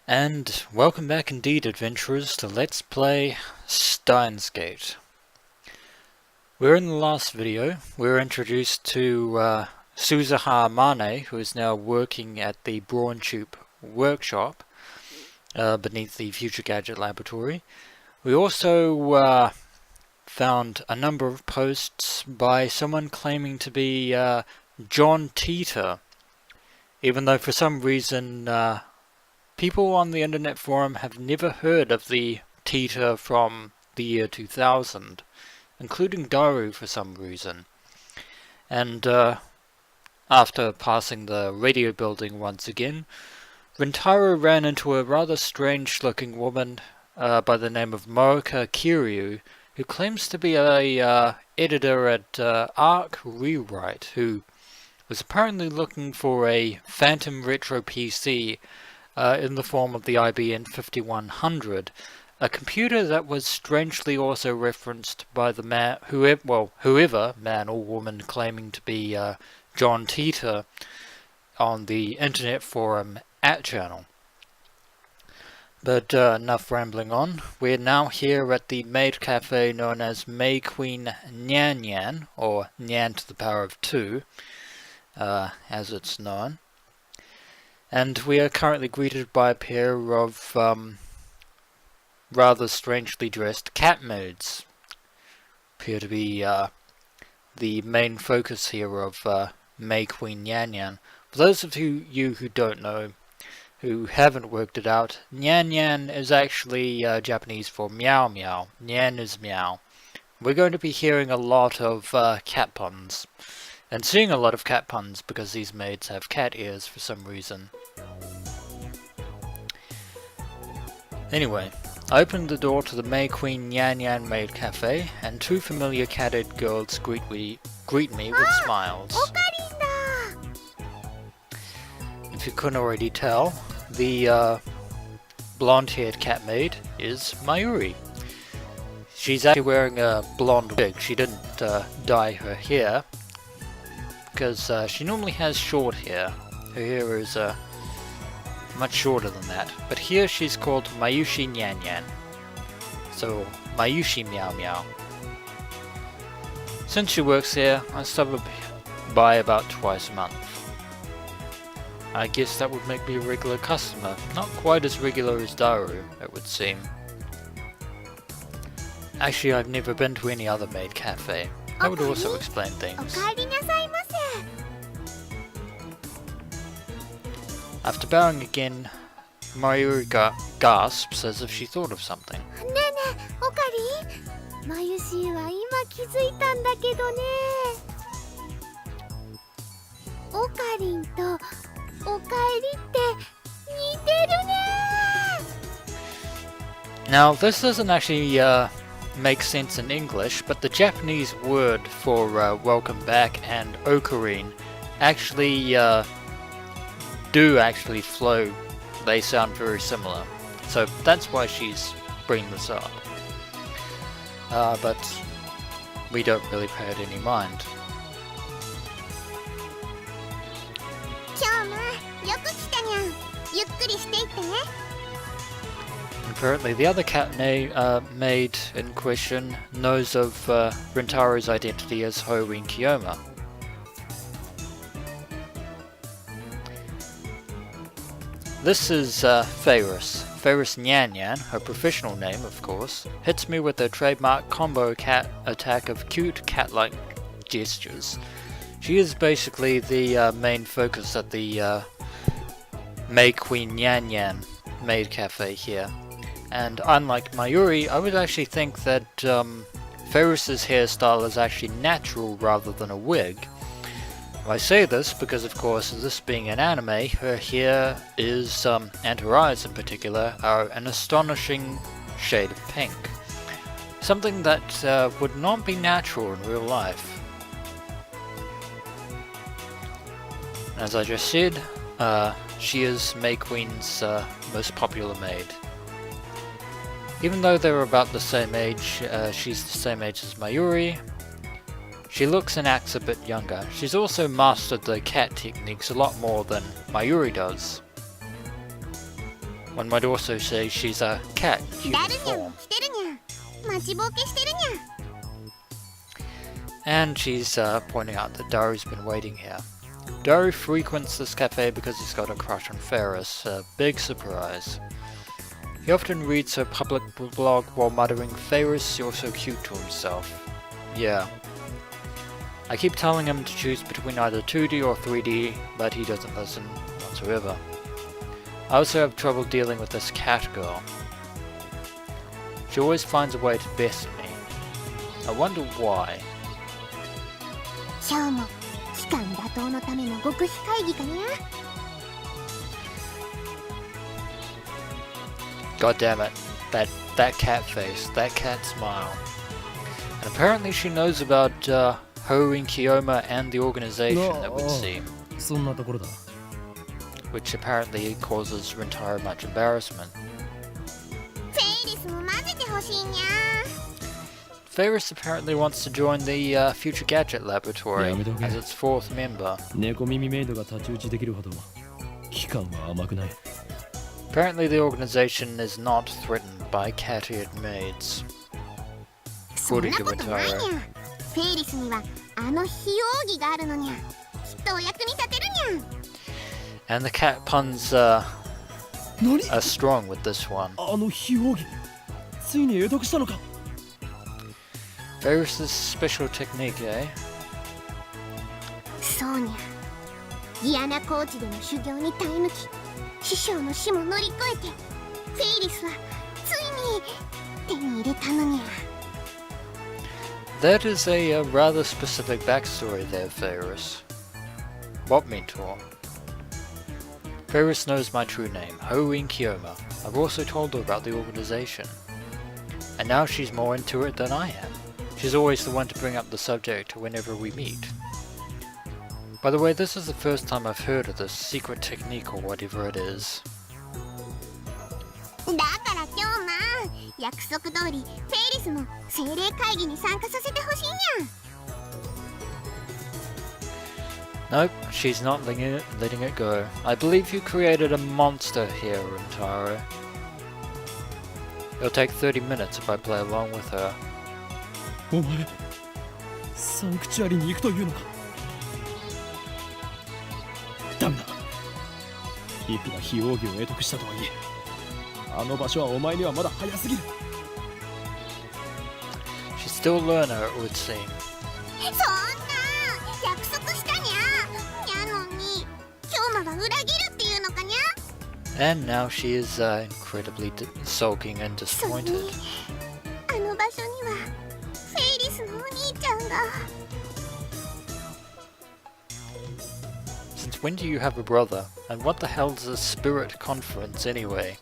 And welcome back indeed, adventurers, to Let's Play Steins. We're in the last video. We were introduced to Suzuha Mane, who is now working at the Brawn Tube workshop beneath the Future Gadget Laboratory. We also found a number of posts by someone claiming to be John Teeter, even though for some reason people on the internet forum have never heard of the Teeter from the year 2000, including Daru for some reason. And after passing the radio building once again, Rintaro ran into a rather strange looking woman by the name of Moeka Kiryu, who claims to be a editor at Arc Rewrite, who was apparently looking for a Phantom Retro PC in the form of the IBM 5100, a computer that was strangely also referenced by the man, whoever, man or woman, claiming to be John Teeter on the internet forum @channel. But enough rambling on. We're now here at the maid cafe known as MayQueen+Nyan, or Nyan to the power of 2, as it's known. And we are currently greeted by a pair of rather strangely dressed cat maids. Appear to be the main focus here of MayQueen+Nyan. For those of you who don't know, who haven't worked it out, Nyan Nyan is actually Japanese for meow meow. Nyan is meow. We're going to be hearing a lot of cat puns. And seeing a lot of cat puns because these maids have cat ears for some reason. Anyway, I opened the door to the MayQueen+Nyan maid cafe, and two familiar catted girls greet me with smiles. If you couldn't already tell, the blonde-haired cat maid is Mayuri. She's actually wearing a blonde wig. She didn't dye her hair, because she normally has short hair. Her hair is much shorter than that. But here she's called MayQueen+Nyan. So, Mayushi Meow Meow. Since she works here, I stop by about twice a month. I guess that would make me a regular customer. Not quite as regular as Daru, it would seem. Actually, I've never been to any other maid cafe. That would also explain things. After bowing again, Mayuri gasps as if she thought of something. Now, this doesn't actually make sense in English, but the Japanese word for welcome back and ocarine actually do flow. They sound very similar, so that's why she's bringing this up. But we don't really pay it any mind. Apparently the other cat maid in question knows of Rintaro's identity as Hoenn Kiyoma. This is Faris NyanNyan, her professional name of course, hits me with her trademark combo cat attack of cute cat-like gestures. She is basically the main focus at the MayQueen+Nyan maid cafe here. And unlike Mayuri, I would actually think that Faris's hairstyle is actually natural rather than a wig. I say this because, of course, this being an anime, her hair is, and her eyes in particular, are an astonishing shade of pink. Something that would not be natural in real life. As I just said, she is MayQueen's most popular maid. Even though they're about the same age, she's the same age as Mayuri, She looks and acts a bit younger. She's also mastered the cat techniques a lot more than Mayuri does. One might also say she's a cat in human form. And she's pointing out that Daru's been waiting here. Daru frequents this cafe because he's got a crush on Faris, a big surprise. He often reads her public blog while muttering, "Faris, you're so cute," to himself. Yeah. I keep telling him to choose between either 2D or 3D, but he doesn't listen whatsoever. I also have trouble dealing with this cat girl. She always finds a way to best me. I wonder why. God damn it, that cat face, that cat smile. And apparently she knows about Haruin Kiyoma and the organization, it would seem. Which apparently causes Rintaro much embarrassment. Faris apparently wants to join the Future Gadget Laboratory as its 4th member. Apparently the organization is not threatened by cat-eared maids. According to Rintaro. And the cat puns are strong with this one. Faris' special technique, eh? That is a rather specific backstory there, Faris. What mentor? Faris knows my true name, Haruin Kiyoma. I've also told her about the organization. And now she's more into it than I am. She's always the one to bring up the subject whenever we meet. By the way, this is the first time I've heard of this secret technique or whatever it is. Nope, she's not letting it go. I believe you created a monster here, Rintaro. It'll take 30 minutes if I play along with her. She's still a learner, it would seem. And now she is incredibly sulking and disappointed. Since when do you have a brother? And what the hell is a spirit conference anyway?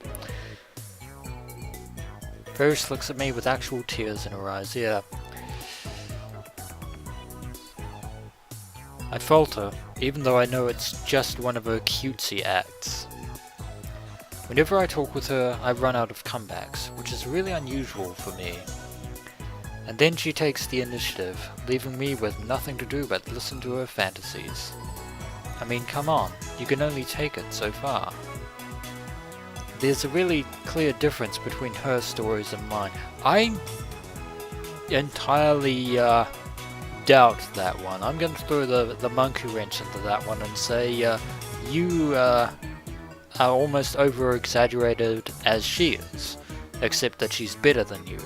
Faris looks at me with actual tears in her eyes, yeah. I falter, even though I know it's just one of her cutesy acts. Whenever I talk with her, I run out of comebacks, which is really unusual for me. And then she takes the initiative, leaving me with nothing to do but listen to her fantasies. I mean, come on, you can only take it so far. There's a really clear difference between her stories and mine. I entirely doubt that one. I'm going to throw the monkey wrench into that one and say you are almost over-exaggerated as she is, except that she's better than you.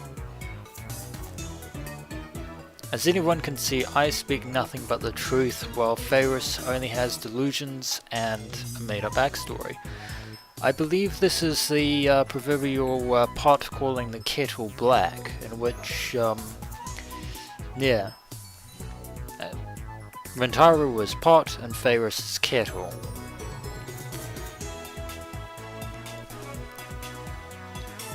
As anyone can see, I speak nothing but the truth, while Faris only has delusions and a made-up backstory. I believe this is the proverbial pot calling the kettle black, in which, yeah. Rintaro was pot and Faris is kettle.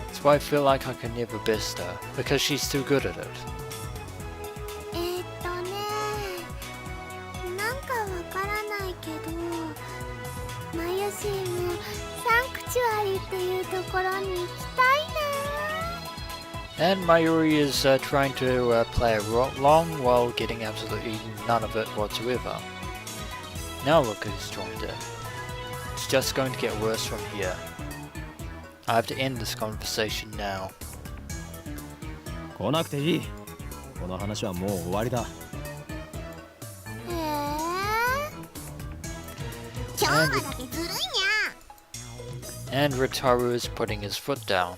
That's why I feel like I can never best her, because she's too good at it. And Mayuri is trying to play along while getting absolutely none of it whatsoever. Now look who's joined in. It's just going to get worse from here. I have to end this conversation now. 来なくていい。この話はもう終わりだ。And Rintaro is putting his foot down.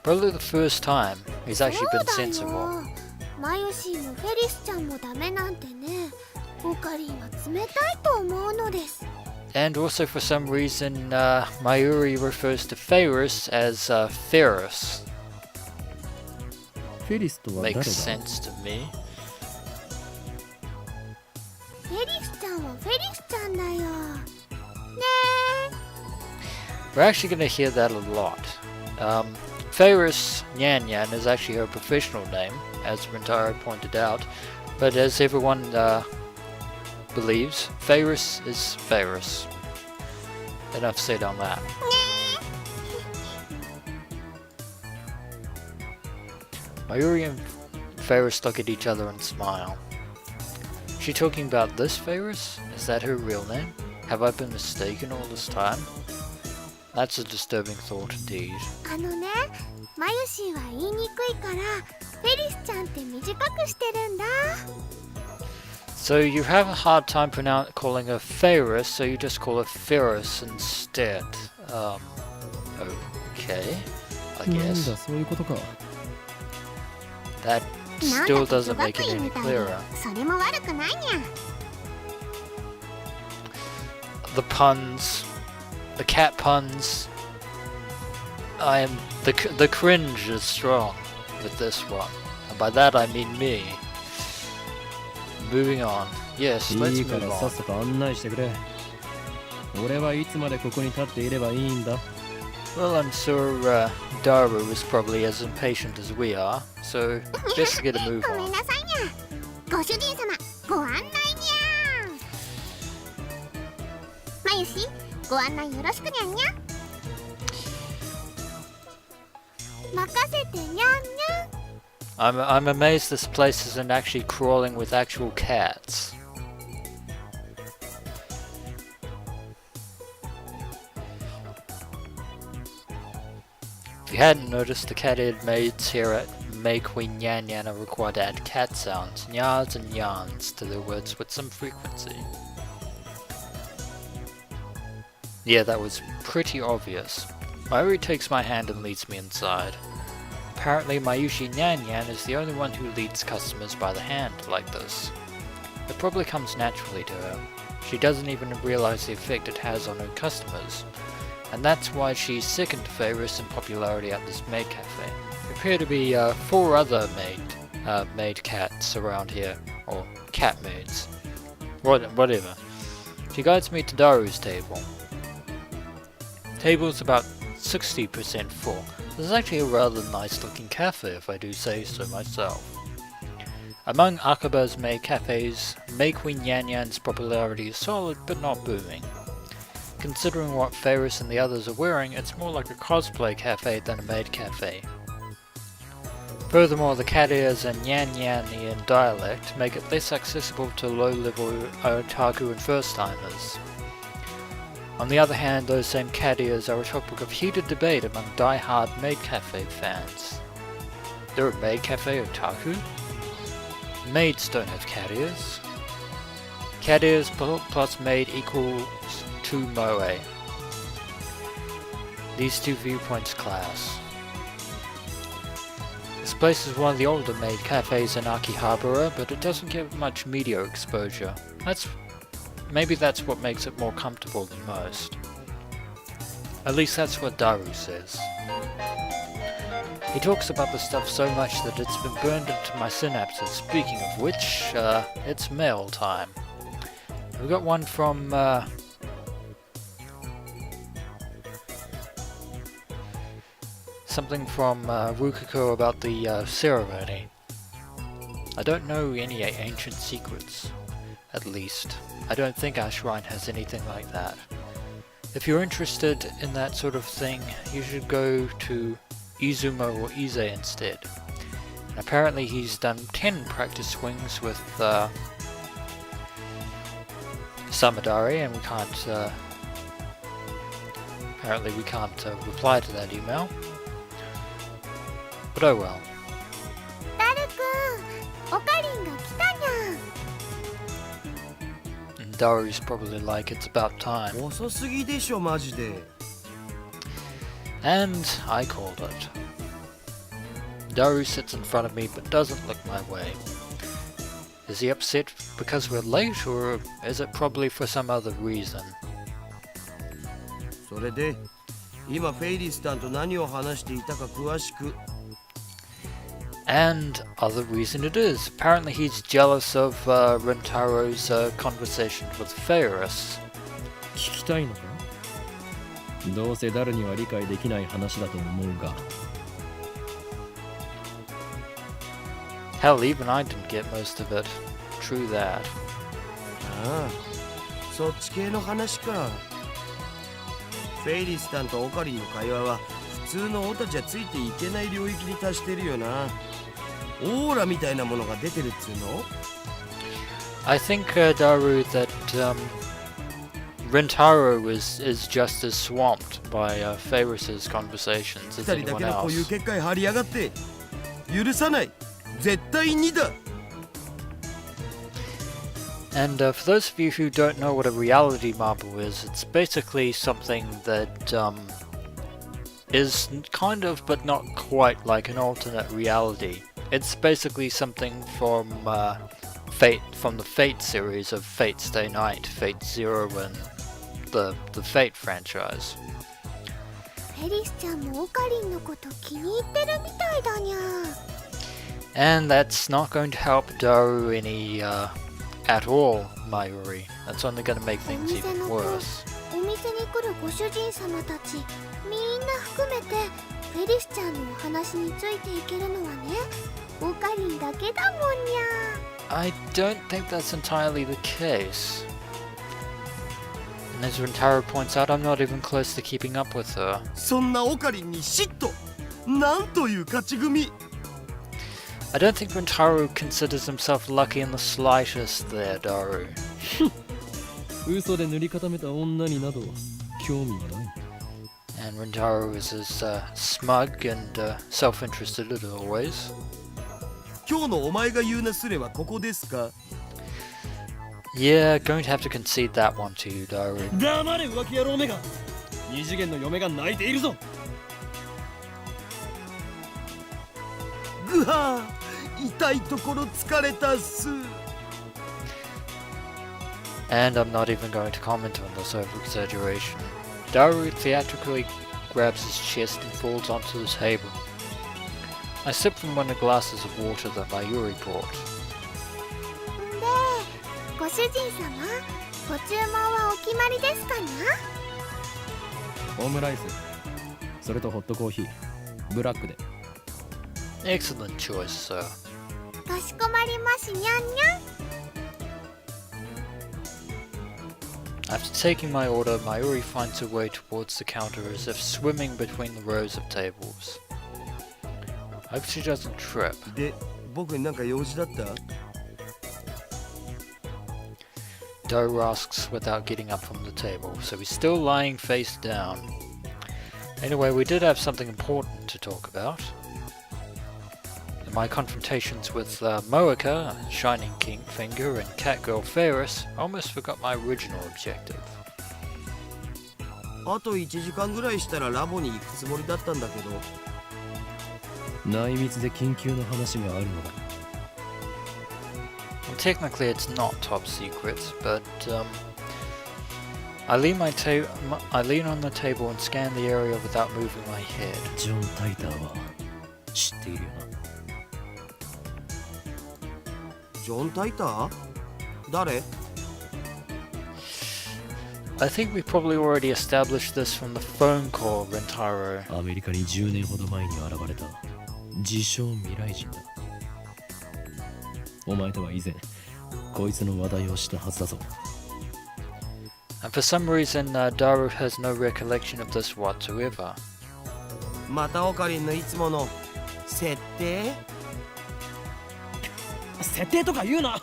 Probably the first time he's actually been sensible. And also for some reason, Mayuri refers to Faris as Faris. Makes sense to me. We're actually going to hear that a lot. Faris NyanNyan is actually her professional name, as Rintaro pointed out, but as everyone believes, Faris is Faris. Enough said on that. Mayuri and Faris look at each other and smile. Is she talking about this Faris? Is that her real name? Have I been mistaken all this time? That's a disturbing thought indeed. So you have a hard time calling her Faris, so you just call her Faris instead. Okay, I guess. That still doesn't make it any clearer. The puns, the cat puns. The cringe is strong with this one, and by that I mean me. Moving on. Yes, let's move on. Well, I'm sure Daru is probably as impatient as we are, so just get a move on. I'm amazed this place isn't actually crawling with actual cats. If you hadn't noticed, the cat-eared maids here at MayQueen+Nyan are required to add cat sounds, nyas and yans, to their words with some frequency. Yeah, that was pretty obvious. Mayuri takes my hand and leads me inside. Apparently MayQueen+Nyan is the only one who leads customers by the hand like this. It probably comes naturally to her. She doesn't even realize the effect it has on her customers. And that's why she's second to Faris in popularity at this maid cafe. There appear to be 4 other maid cats around here, or cat maids. Whatever. She guides me to Daru's table. Table's about 60% full. This is actually a rather nice looking cafe if I do say so myself. Among Akihabara's maid cafes, MayQueen+Nyan's popularity is solid but not booming. Considering what Faris and the others are wearing, it's more like a cosplay cafe than a maid cafe. Furthermore, the cat ears and NyanNyan dialect make it less accessible to low-level otaku and first-timers. On the other hand, those same cat ears are a topic of heated debate among die-hard maid cafe fans. They're a maid cafe otaku? Maids don't have cat ears. Cat ears plus maid equals 2 moe. These 2 viewpoints clash. This place is one of the older maid cafes in Akihabara, but it doesn't get much media exposure. Maybe that's what makes it more comfortable than most. At least that's what Daru says. He talks about the stuff so much that it's been burned into my synapses. Speaking of which, it's mail time. We got one from something from Rukiko about the ceremony. I don't know any ancient secrets. At least, I don't think our shrine has anything like that. If you're interested in that sort of thing, you should go to Izumo or Ize instead. And apparently he's done 10 practice swings with Samadari, and we can't apparently we can't reply to that email. But oh well. And Daru's probably like, it's about time. 遅すぎでしょマジで。 And I called it. Daru sits in front of me but doesn't look my way. Is he upset because we're late, or is it probably for some other reason? それで今フェイリスさんと何を話していたか詳しく。 And other reason it is. Apparently he's jealous of Rintaro's conversation with Faris. 聞きたいのか？どうせ誰には理解できない話だと思うが。 Hell, even I didn't get most of it. True that. ああ、そっち系の話か。フェイリスさんとオカリンの会話は普通のオタじゃついていけない領域に達してるよな。オーラみたいなものが出てるっつうの？ I think, Daru, that Rintaro is just as swamped by Faris's conversations as 二人だ anyone けの固有 else. 結界張りやがって許さない。絶対にだ。 And for those of you who don't know what a reality marble is, it's basically something that is kind of but not quite like an alternate reality. It's basically something from Fate, from the Fate series of Fate Stay Night, Fate Zero, and the Fate franchise. フェリスちゃんもオカリンのこと気に入ってるみたいだにゃ。 And that's not going to help Daru any at all, Mayuri. That's only going to make お things 店 even の子、 worse. お店に来るご主人様たち、みんな含めてフェリスちゃんのお話についていけるのはね、オカリンだけだもんにゃ。 I don't think that's entirely the case. And as Rintaro points out, I'm not even close to keeping up with her. そんなオカリンに嫉妬。なんという勝ち組。 I don't think Rintaro considers himself lucky in the slightest there, Daru. 嘘で塗り固めた女になど興味はない。 And Rintaro is as smug and self-interested as always. 今日のお前が言うなすれはここですか？ Yeah, going to have to concede that one to you, Daru. 黙れ浮気野郎めが。二次元の嫁が泣いているぞ。ぐはー。痛いところ疲れたっす。 And I'm not even going to comment on this over-exaggeration. Daru theatrically grabs his chest and falls onto the table. I sip from one of the glasses of water that Mayuri brought. で、ご主人様、ご注文はお決まりですかにゃ？オムライス、それとホットコーヒー、ブラックで。 Excellent choice, sir. かしこまりますにゃんにゃん。 After taking my order, Mayuri finds her way towards the counter as if swimming between the rows of tables. I hope she doesn't trip. で、僕になんか用事だった？ Daru asks without getting up from the table, so he's still lying face down. Anyway, we did have something important to talk about. In my confrontations with Moeka, Shining King Finger, and Catgirl Faris, I almost forgot my original objective. あと1時間ぐらいしたらラボに行くつもりだったんだけど。内密で緊急の話があるのだ。 Well, technically it's not top secret, but I lean on the table and scan the area without moving my head. ジョン・タイターは知っているよな。ジョン・タイター？誰？ I think we probably already established this from the phone call, Rintaro. アメリカに10年ほど前に現れた自称未来人だ。お前とは以前こいつの話題をしたはずだぞ。 And for some reason, Daru has no recollection of this whatsoever. またオカリンのいつもの設定？設定とか言うな。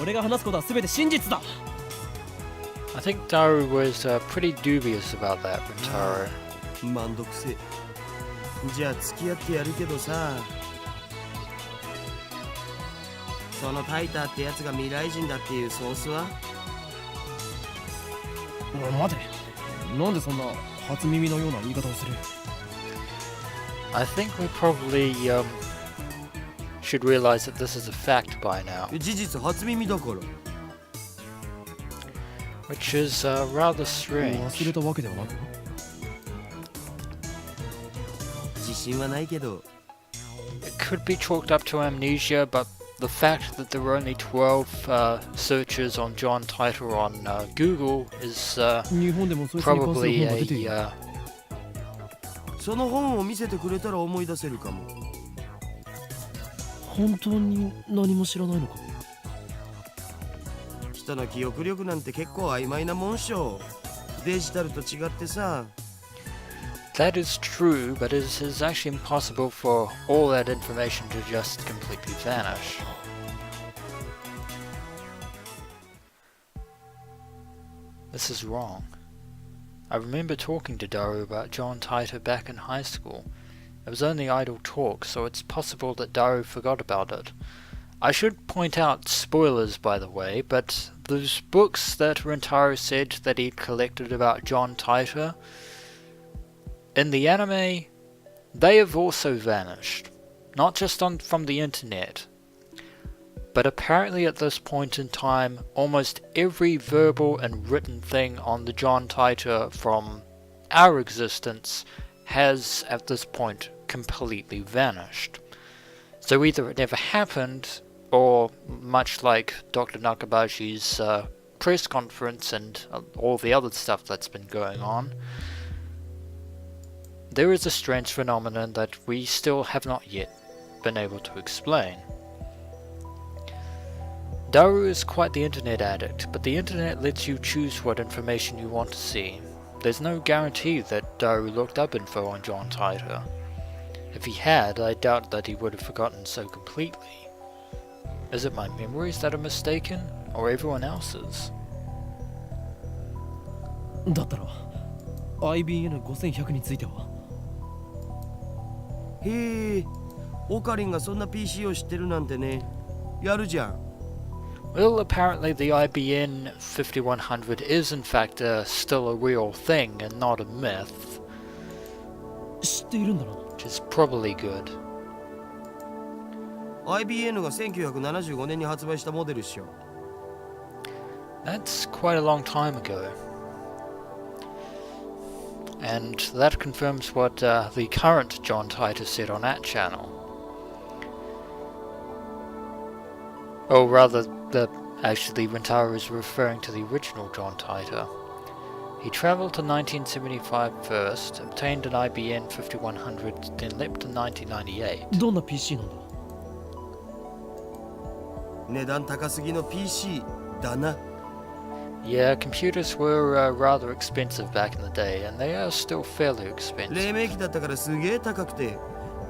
俺が話すことは全て真実だ。 I think Daru was pretty dubious about that, Rintaro. めんどくせえ。じゃあ付き合ってやるけどさ、そのタイターってやつが未来人だっていうソースは？待て、なんでそんな初耳のような言い方をする？ I think we probably should realize that this is a fact by now, 事実初耳だから。 which is rather 忘れ strange. たわけではなく、自信はないけど。 It could be chalked up to amnesia, but the fact that there were only 12 searches on John Titor on Google is 日本でもそいつに関する probably 本が出ている。 a その本を見せてくれたら思い出せるかも。本当に何も知らないのか？人の記憶力なんて結構曖昧なもんっしょ。デジタルと違ってさ。 that is true, but it is actually impossible for all that information to just completely vanish. This is wrong. I remember talking to Daru about John Titor back in high school. It was only idle talk, so it's possible that Daru forgot about it. I should point out spoilers, by the way, but those books that Rintaro said that he'd collected about John Titor, in the anime, they have also vanished. Not just from the internet, but apparently at this point in time, almost every verbal and written thing on the John Titor from our existence has, at this point, completely vanished. So either it never happened, or much like Dr. Nakabashi's press conference and all the other stuff that's been going on, there is a strange phenomenon that we still have not yet been able to explain. Daru is quite the internet addict, but the internet lets you choose what information you want to see. There's no guarantee that Daru looked up info on John Titor. If he had, I doubt that he would have forgotten so completely. Is it my memories that are mistaken, or everyone else's? だったら IBN5100 については？へえ、オカリンがそんな PC を知ってるなんてね。やるじゃん。 Well, apparently the IBN 5100 is in fact still a real thing and not a myth, 知っているんだな。 which is probably good. IBN が1975年に発売したモデルっしょ。 That's quite a long time ago. And that confirms what the current John Titor said on that channel. Or rather, actually Rintaro is referring to the original John Titor. He travelled to 1975 first, obtained an IBN 5100, then leapt to 1998. どんな PC なんだ？値段高すぎの PC だな。 Yeah, computers were rather expensive back in the day, and they are still fairly 黎 expensive. 明期だったからすげえ高くて、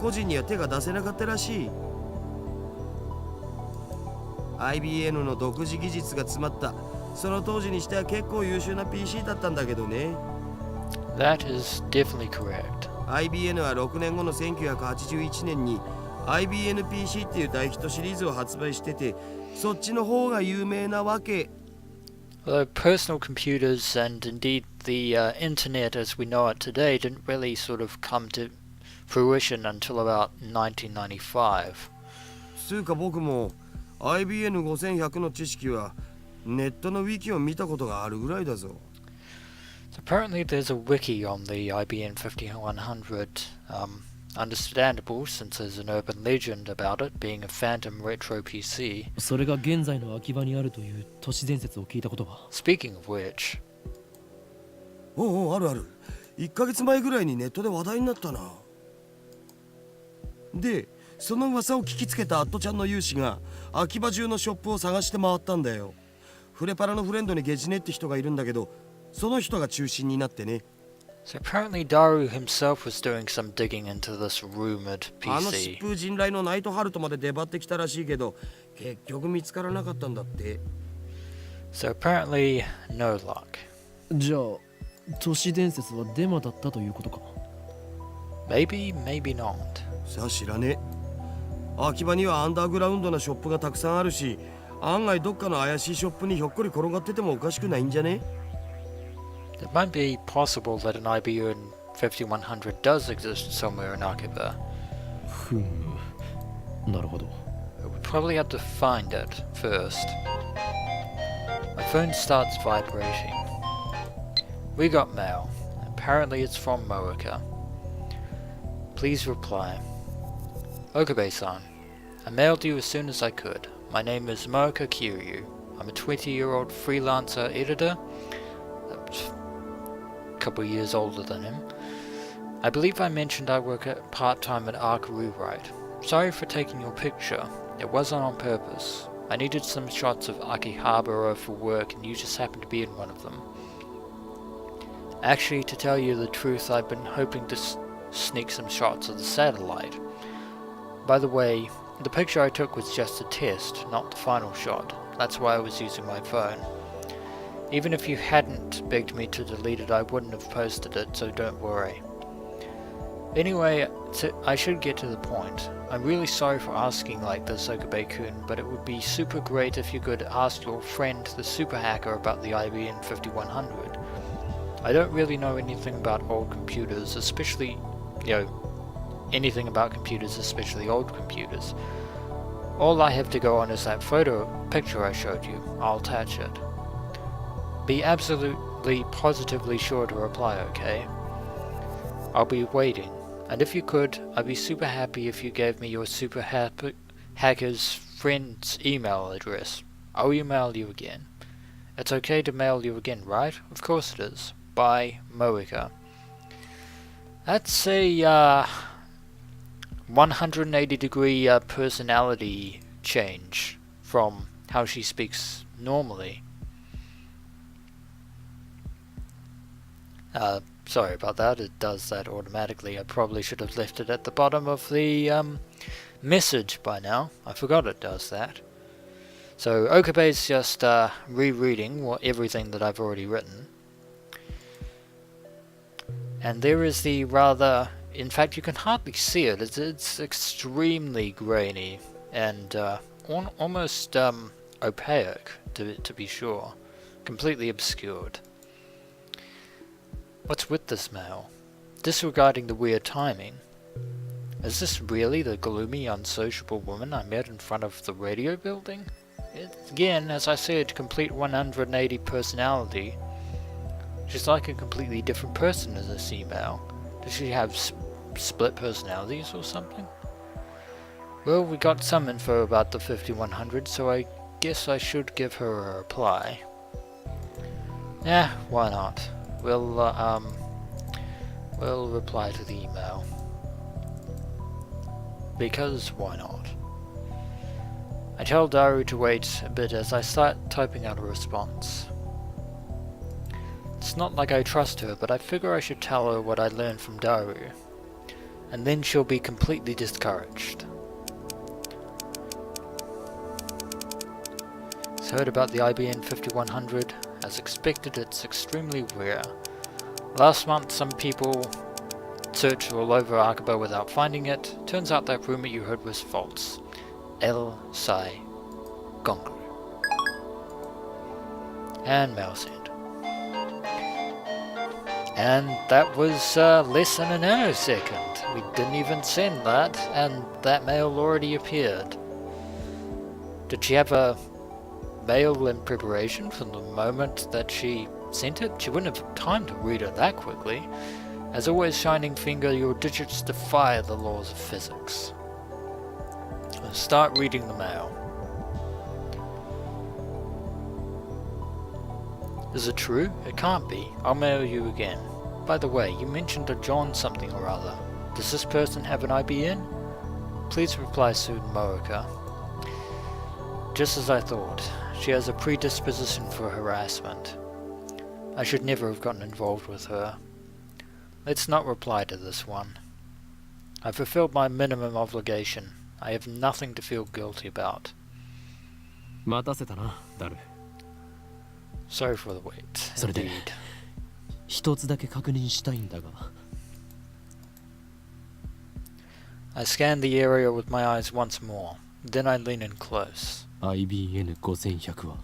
個人には手が出せなかったらしい。IBN の独自技術が詰まった、その当時にしては結構優秀な PC だったんだけどね。That is definitely correct. IBN は6年後の1981年に IBN-PC っていう大ヒットシリーズを発売してて、そっちの方が有名なわけ。 Although personal computers and indeed the internet as we know it today didn't really sort of come to fruition until about 1995. つうか僕も IBN5100 の知識はネットのウィキを見たことがあるぐらいだぞ。 So apparently there's a wiki on the IBN 5100, understandable since there's an urban legend about it being a phantom retro PC. それが現在の秋葉にあるという都市伝説を聞いたことは？ Speaking of which, おうあるある。1ヶ月前ぐらいにネットで話題になったな。で、その噂を聞きつけたアットちゃんの有志が秋葉中のショップを探して回ったんだよ。フレパラのフレンドにゲジネって人がいるんだけど、その人が中心になってね。So apparently Daru himself was doing some digging into this rumored あの疾 PC. 風陣雷のナイトハルトまで出張ってきたらしいけど、結局見つからなかったんだって。So apparently no luck. じゃあ都市伝説はデマだったということか。 Maybe, maybe not. さあ知らねえ。秋葉にはアンダーグラウンドなショップがたくさんあるし、案外どっかの怪しいショップにひょっこり転がっててもおかしくないんじゃね？ It might be possible that an IBU in 5100 does exist somewhere in Akihabara. ふむ、なるほど。 But we probably have to find it first. My phone starts vibrating. We got mail. Apparently it's from Moeka. Please reply. Okabe-san, I mailed you as soon as I could. My name is Moeka Kiryu. I'm a 20-year-old freelancer editor. A couple years older than him. I believe I mentioned I work part-time at Arc Rewrite. Sorry for taking your picture. It wasn't on purpose. I needed some shots of Akihabara for work and you just happened to be in one of them. Actually, to tell you the truth, I've been hoping to sneak some shots of the satellite. By the way, the picture I took was just a test, not the final shot. That's why I was using my phone. Even if you hadn't begged me to delete it, I wouldn't have posted it, so don't worry. Anyway, I should get to the point. I'm really sorry for asking like this, Okabe-kun, but it would be super great if you could ask your friend, the super hacker, about the IBM 5100. I don't really know anything about old computers, especially, anything about computers, especially old computers. All I have to go on is that picture I showed you. I'll attach it. Be absolutely positively sure to reply, okay? I'll be waiting. And if you could, I'd be super happy if you gave me your super hacker's friend's email address. I'll email you again. It's okay to mail you again, right? Of course it is. By Moeka. That's a 180-degree personality change from how she speaks normally. Sorry about that, it does that automatically. I probably should have left it at the bottom of the message by now. I forgot it does that. So Okabe's just rereading everything that I've already written. And there is the rather... In fact, you can hardly see it. It's extremely grainy and almost opaque, to be sure. Completely obscured. What's with this mail? Disregarding the weird timing. Is this really the gloomy, unsociable woman I met in front of the radio building? Again, as I said, complete 180 personality. She's like a completely different person in this email. Does she have split personalities or something? Well, we got some info about the 5100, so I guess I should give her a reply. Yeah, why not? We'll reply to the email. Because why not? I tell Daru to wait a bit as I start typing out a response. It's not like I trust her, but I figure I should tell her what I learned from Daru. And then she'll be completely discouraged. Heard about the IBM 5100. As expected, it's extremely rare. Last month, some people searched all over Akihabara without finding it. Turns out that rumor you heard was false. El Sai Gongru. And mail sent. And that was less than a nanosecond. We didn't even send that, and that mail already appeared. Did she have a mail in preparation from the moment that she sent it? She wouldn't have time to read it that quickly. As always, Shining Finger, your digits defy the laws of physics. I'll start reading the mail. Is it true? It can't be. I'll mail you again. By the way, you mentioned a John something or other. Does this person have an IBN? Please reply soon, Moeka. Just as I thought. She has a predisposition for harassment. I should never have gotten involved with her. let's not reply to this one. I fulfilled my minimum obligation. I have nothing to feel guilty about. 待たせたな、ダル。 Sorry for the wait. それで Indeed. 一つだけ確認したいんだが。I scanned the area with my eyes once more. Then I lean in close. IBN5100 は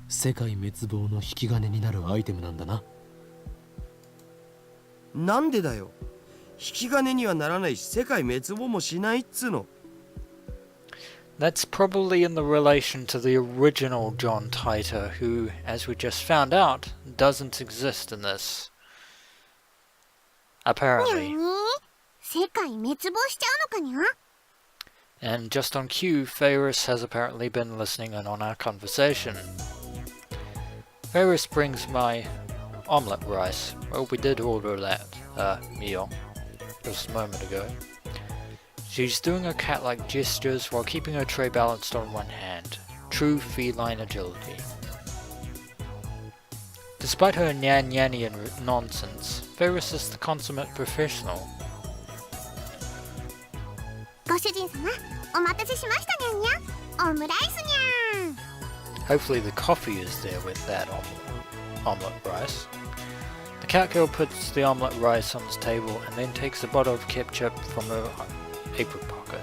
世界滅亡の引き金になるアイテムなんだな。なんでだよ。引き金にはならないし、世界滅亡もしないっつの。That's probably in the relation to the original John Titor, who, as we just found out, doesn't exist in this. Apparently. 世界滅亡しちゃうのかにゃ And just on cue, Faris has apparently been listening in on our conversation. Faris brings my omelette rice. Well, we did order that meal just a moment ago. She's doing her cat-like gestures while keeping her tray balanced on one hand. True feline agility. Despite her NyanNyanian nonsense, Faris is the consummate professional. ご主人様、お待たせしましたにゃんにゃん。オムライスにゃん。 Hopefully the coffee is there with that omelette rice. The cat girl puts the omelette rice on the table and then takes a bottle of ketchup from her apron pocket.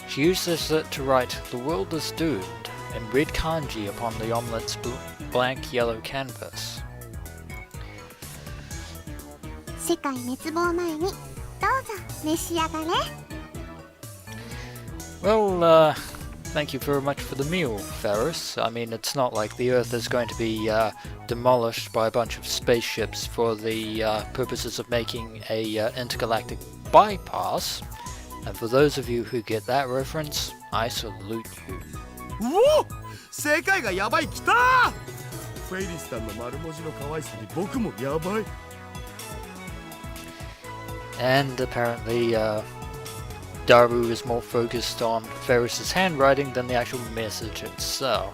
She uses it to write "The world is doomed" in red kanji upon the omelette's blank yellow canvas. 世界滅亡前にどうぞ召し上がれ。 Well, thank you very much for the meal, Faris. I mean, it's not like the Earth is going to be demolished by a bunch of spaceships for the purposes of making a intergalactic bypass. And for those of you who get that reference, I salute you. うお、世界がやばい、来た。フェイリスさんの丸文字の可愛さに僕もやばい。 And apparently, Daru is more focused on Faris's handwriting than the actual message itself.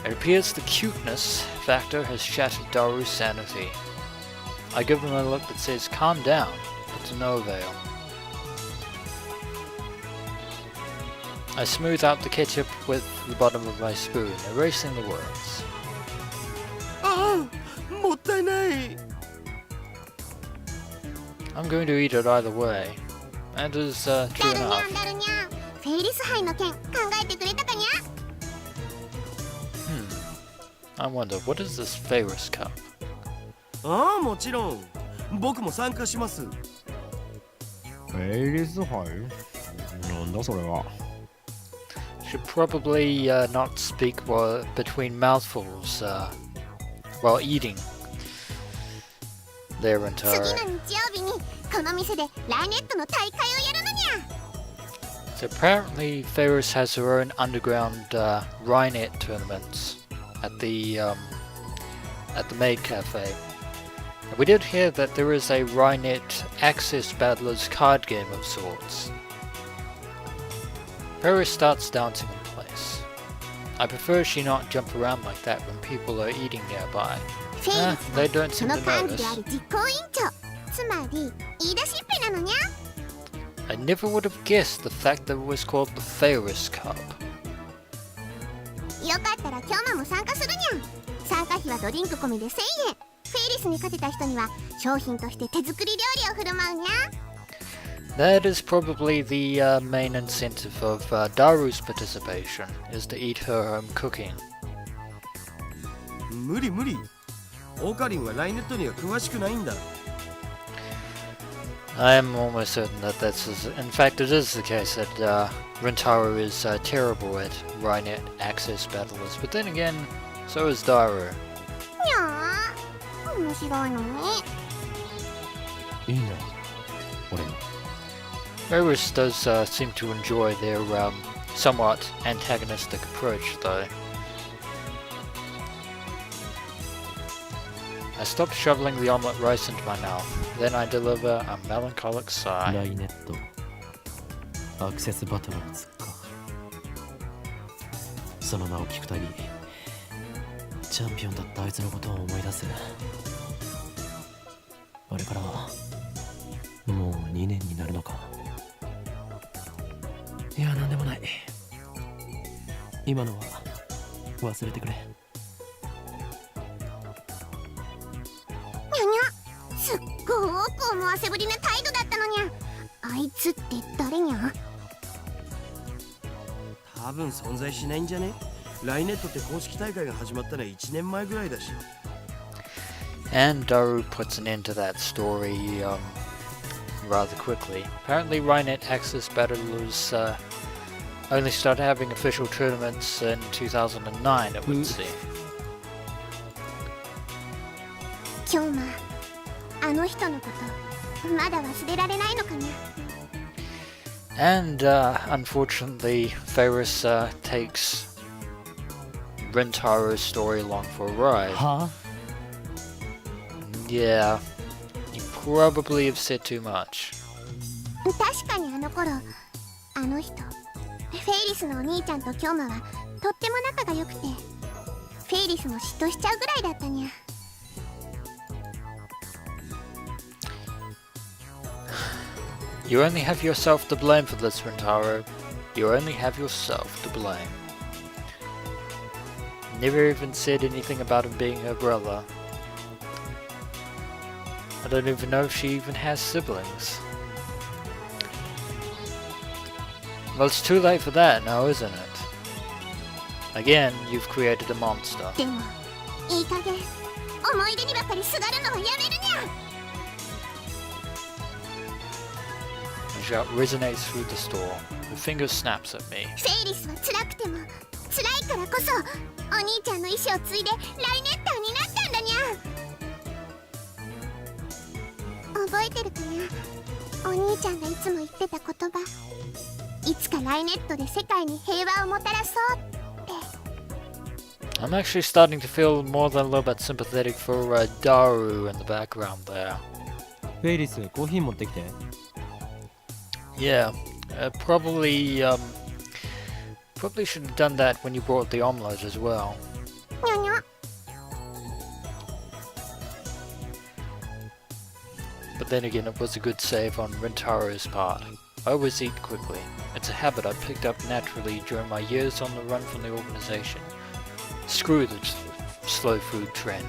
It appears the cuteness factor has shattered Daru's sanity. I give him a look that says calm down, but to no avail. I smooth out the ketchup with the bottom of my spoon, erasing the words. ああ、もったいない。 I'm going to eat it either way. That is true ダルニャ enough. ンダルニャン。フェイリス杯の件考えてくれたかにゃ I wonder, what is this Faris cup? ああ、もちろん。僕も参加します。フェイリス杯？なんだそれは。 Should probably not speak between mouthfuls while eating. There, 次 Rintaro. の日曜日にこの店でライネットの大会をやるのにゃ So apparently, Faris has her own underground Rhinet tournaments at the Maid Cafe. And we did hear that there is a Rhinet Access Battlers card game of sorts. Faris starts dancing in place. I prefer she not jump around like that when people are eating nearby. フェイリス they は don't そ seem の to 幹事であ notice. る実行委員長、つまり言い出しっぺなのにゃ I never would have guessed the fact that it was called the Faris Cup. よかったら今日も参加するにゃ参加費はドリンク込みで1000円。フェイリスに勝てた人には商品として手作り料理を振る舞うにゃ That is probably the main incentive of Daru's participation, is to eat her own cooking. 無理無理。オカリンはライネットには詳しくないんだ。 I am almost certain that this is, in fact it is the case that Rintaro is terrible at Rhinet Access Battlers, but then again, so is Daru. にゃ面白いのにいいな。俺も。 Faris does seem to enjoy their somewhat antagonistic approach, though. I stop shoveling the omelette rice into my mouth. Then I deliver a melancholic ラ sigh. イネット。アクセスバトラーズか。その名を聞くたび、チャンピオンだったあいつのことを思い出す。あれからもう2年になるのか。いや、なんでもない。今のは忘れてくれ。にゃにゃ、すっごく思わせぶりな態度だったのにゃ。あいつって誰にゃ。多分存在しないんじゃね。ライネットって公式大会が始まったのは1年前ぐらいだし。And Daru puts an end to that story rather quickly. Apparently, Rainet Access Battlers only started having official tournaments in 2009, it would seem. 今日あの人のことまだ忘れられないのかにゃ。 And unfortunately, Faris takes Rintaro's story along for a ride. は Yeah, you probably have said too much. 確かにあの頃あの人フェイリスのお兄ちゃんとキョウマはとっても仲が良くてフェイリスも嫉妬しちゃうぐらいだったにゃ。 You only have yourself to blame for this, Rintaro. You only have yourself to blame. Never even said anything about him being her brother. I don't even know if she even has siblings. Well, it's too late for that now, isn't it? Again, you've created a monster. でもいい加減思い出にばかりすがるのはやめるにゃ。 A shout resonates through the store. Her finger snaps at me. フェイリスは辛くても辛いからこそお兄ちゃんの意志を継いでライネッターになったんだにゃ。覚えてるかにゃ。お兄ちゃんがいつも言ってた言葉。いつかライネットで世界に平和をもたらそうって。 I'm actually starting to feel more than a little bit sympathetic for Daru in the background there. フェイリス、コーヒー持ってきて。 Yeah, probably should have done that when you brought the omelette as well. にゃにゃ。 But then again, it was a good save on Rintaro's part. I always eat quickly. It's a habit I picked up naturally during my years on the run from the organization. Screw the slow food trend.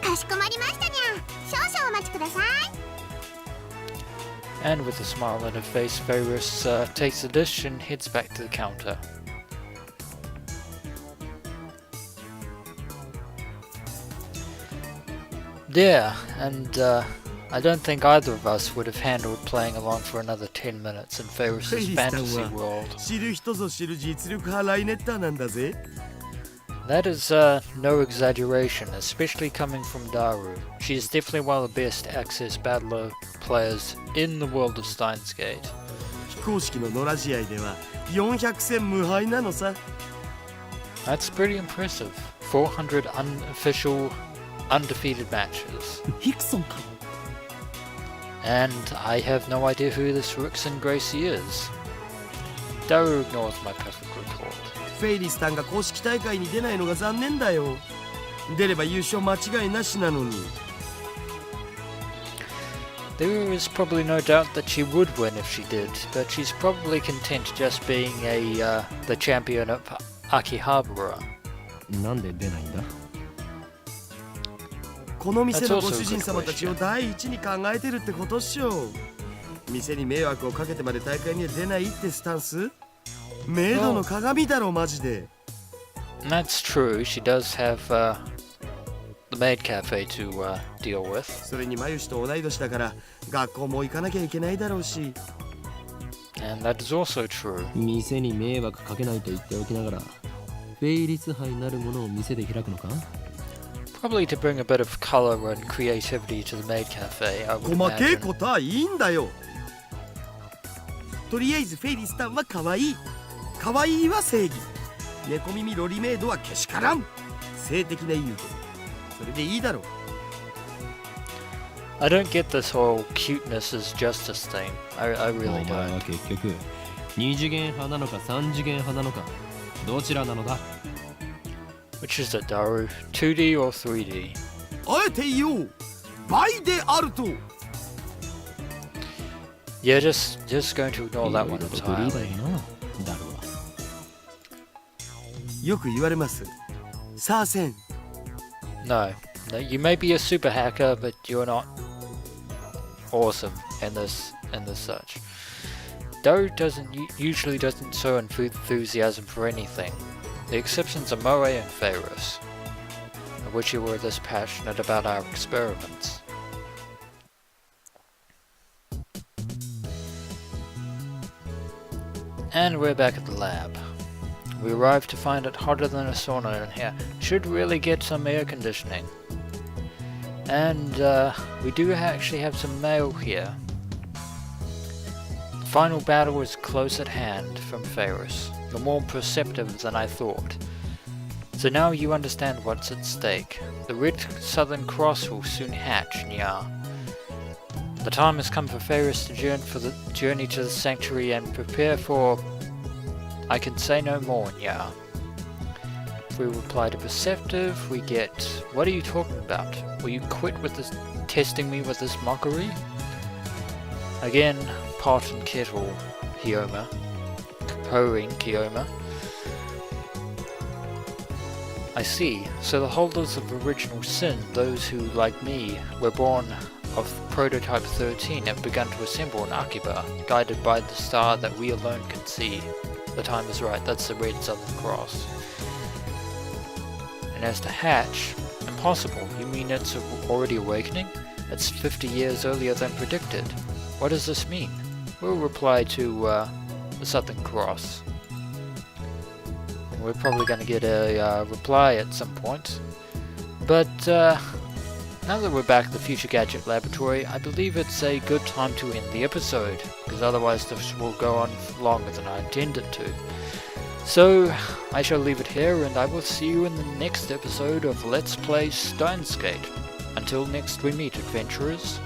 かしこまりましたにゃ。少々お待ちください。 And with a smile on her face, Faris takes the dish and heads back to the counter. Yeah, and I don't think either of us would have handled playing along for another 10 minutes in Faris' fantasy world. 知る人ぞ知る実力派ライネッターなんだぜ。 That is no exaggeration, especially coming from Daru. She is definitely one of the best access battler players in the world of Steins Gate. 非公式の野良試合では400戦無敗なのさ。 That's pretty impressive. 400 unofficial undefeated matches. ヒクソンか。 And I have no idea who this Rixon Gracie is. Daru ignores my perfect retort. フェイリスさんが公式大会に出ないのが残念だよ。出れば優勝間違いなしなのに。 There is probably no doubt that she would win if she did, but she's probably content just being the champion of Akihabara. なんで出ないんだ。この店のご主人様たちを第一に考えてるってことっしょ。店に迷惑をかけてまで大会には出ないってスタンス。メイドの鏡だろマジで。 That's true. She does have the maid cafe to deal with. それにマユシと同い年だから学校も行かなきゃいけないだろうし。 And that is also true. 店に迷惑かけないと言っておきながら、フェイリス杯なるものを店で開くのか。 Probably to bring a bit of color and creativity to the maid cafe, I would 細けえ imagine. ことはいいんだよ。とりあえずフェイリスタンは可愛い。可愛いは正義。猫耳ロリメイドはけしからん。性的な意味で。それでいいだろう。 I don't get this whole cuteness is justice thing. I お really 前は don't. 結局2次元派なのか3次元派なのかどちらなのだ。 Which is it, Daru? 2D or 3D? あえて言おう。倍であると。Yeah, just going to ignore い that ろ one いろとフリーだ entirely. よな、ダルは。よく言われます。サーセン。No, you may be a super hacker, but you're not awesome in this such. Daru usually doesn't show enthusiasm for anything. The exceptions are Moe and Faris. I wish you were this passionate about our experiments. And we're back at the lab. We arrive to find it hotter than a sauna in here. Should really get some air conditioning. And we do actually have some mail here. The final battle is close at hand from Faris. You're more perceptive than I thought. So now you understand what's at stake. The Red Southern Cross will soon hatch, Nya. The time has come for Faris to journey to the sanctuary and prepare for... I can say no more, Nya. If we reply to perceptive, we get... What are you talking about? Will you quit with this, testing me with this mockery? Again, pot and kettle, Hioma. Hoing, Kioma. I see. So the holders of original sin, those who, like me, were born of prototype 13, have begun to assemble an Akihabara, guided by the star that we alone can see. The time is right, that's the Red Southern Cross. And as to hatch, impossible. You mean it's already awakening? It's 50 years earlier than predicted. What does this mean? We'll reply to the Southern Cross. We're probably going to get a reply at some point. But now that we're back at the Future Gadget Laboratory, I believe it's a good time to end the episode, because otherwise this will go on longer than I intended to. So, I shall leave it here, and I will see you in the next episode of Let's Play Steins. Until next we meet, adventurers.